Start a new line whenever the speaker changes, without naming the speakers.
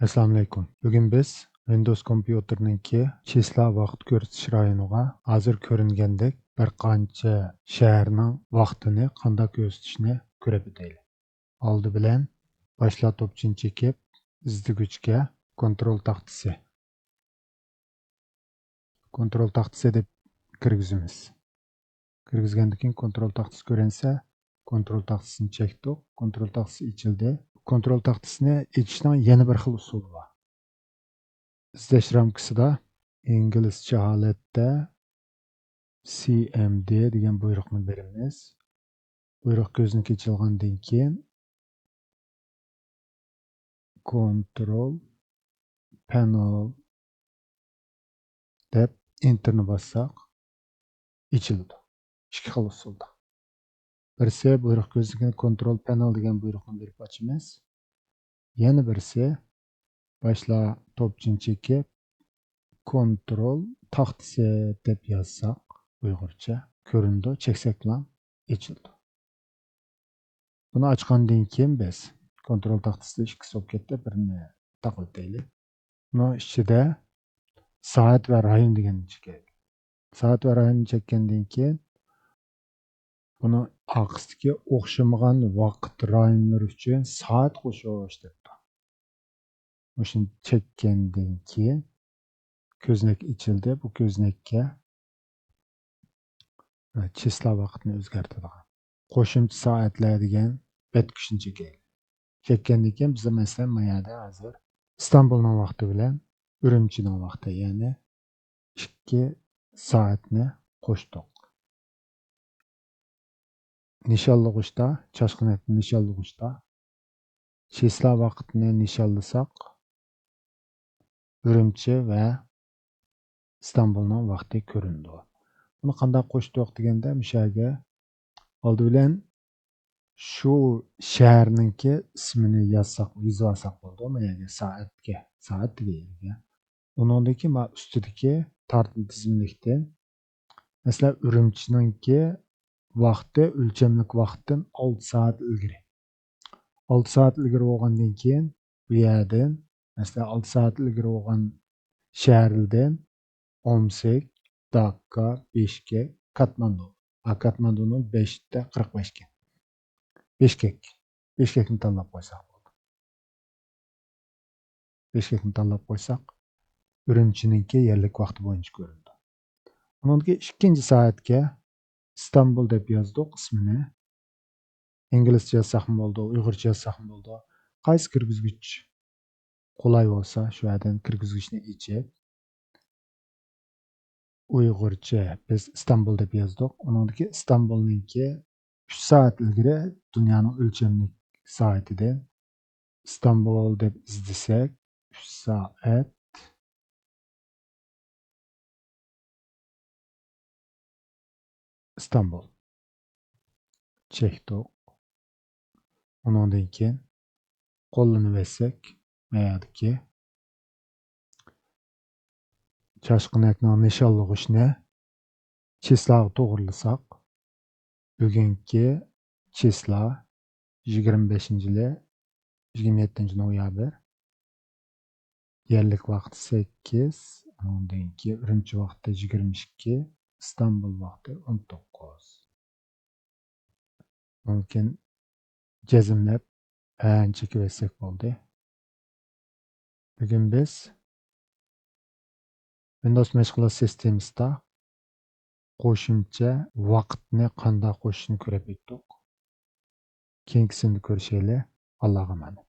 Assalamu alaykum. Bugün biz Windows kompüteriniki числа vaqt ko'rsatish rayoniga hozir ko'ringandek bir qancha shaharning vaqtini qanday ko'rsatishni ko'rib o'taylik. Oldi bilan boshla topchini chekib, izdig'ichga kontrol taxtasi. Kontrol taxtasi deb kirgizamiz. Kirgizgandan keyin kontrol taxtasi ko'rinsa, kontrol taxtasini chekdik. Kontrol taxtasi ochildi. Kontrol taxtasini ochishning yana bir xil usuli bor. İzleyiş ramkasida inglizcha holatda CMD degan buyruqni beramiz. Buyruq ko'zni kechilgandan keyin Control Panel deb Enter'ni bossak ochiladi. Ikki xil usulda. Birisi buyruq ko'zini Control Panel degan buyruqni berib ochamiz. Yana birisi boshla topchini chekib Control taxtasi deb yozsak Uyg'urcha ko'rindi, cheksak bilan ochildi. Bunu açqandan keyin biz kontrol taxtasida ikki soketda birini taqib o'taylik. Buni ichida soat va rayon deganni chekaylik. Soat va rayonni chekkandan keyin buni orqasidagi o'xshamagan vaqt rayonlari uchun soat qo'shish debdi. Shuni chekkandan keyin ko'znak ochildi. Bu ko'znakka числа vaqtni o'zgartiradi. Qo'shimcha soatlar degan betkushni chekaylik. Chekkandan keyin biz masalan bu yerda hozir İstanbulning vaqti bilan Urumchining vaqti, ya'ni 2 soatni qo'shdik. Nishonlag'ishda, Chashqanatni nishonlag'ishda числа vaqtini nishonlasak, Urumchi va İstanbulning vaqti ko'rindi. Buni qanday qo'shdik deganda, mushaga oldi bilan shu shaharninki ismini yozsak, yozsak bo'ldi. Mana soatga, soat deyilgan. Uningdagi ma ustidagi tartib tizimlikdan masalan Urumchininki vaqti o'lchamlik vaqtdan 6 soat ilgari. 6 soat ilgari bo'lgandan keyin bu yerdan masalan 6 soat ilgari bo'lgan shahardan Omsk, Dakka, Bishkek, Katmandu. Katmanduning 5 da 45 ga. Bishkekni tanlab qo'ysak bo'ldi. Bishkekni tanlab qo'ysak, Urumchininki yerlik vaqti bo'yicha ko'rindi. Uningki ikkinchi soatga İstanbul deb yozdik ismini. İngilizce yazsak mı oldu, Uyg'urcha yazsak mı oldu? Qaysi kirgizgich qulay bo'lsa, shu yerdan kirgizgichni ichib Uyg'urcha biz İstanbul deb yozdik. Uningki İstanbulninki 3 soat ilgari dunyoning o'lchamlik soatidan İstanbul deb izlasak 3 soat İstanbul chekdik. Uningdan keyin qo'llanib mayadagi Chashqanatning nishonlag'ishni chislaga to'g'rilasak, bugungi chisla 25-yili 27 noyabr, yerlik vaqti 8, undan keyin Urumchi vaqti 22, İstanbul vaqti 19. Mumkin jazmlab ancha ko'rsak bo'ldi. Bugun biz Windows mashg'ulot sistemasida qo'shimcha vaqtni qanday qo'shishni ko'rib o'tdik. Keyingisini ko'rishaylik. Allohga emanet.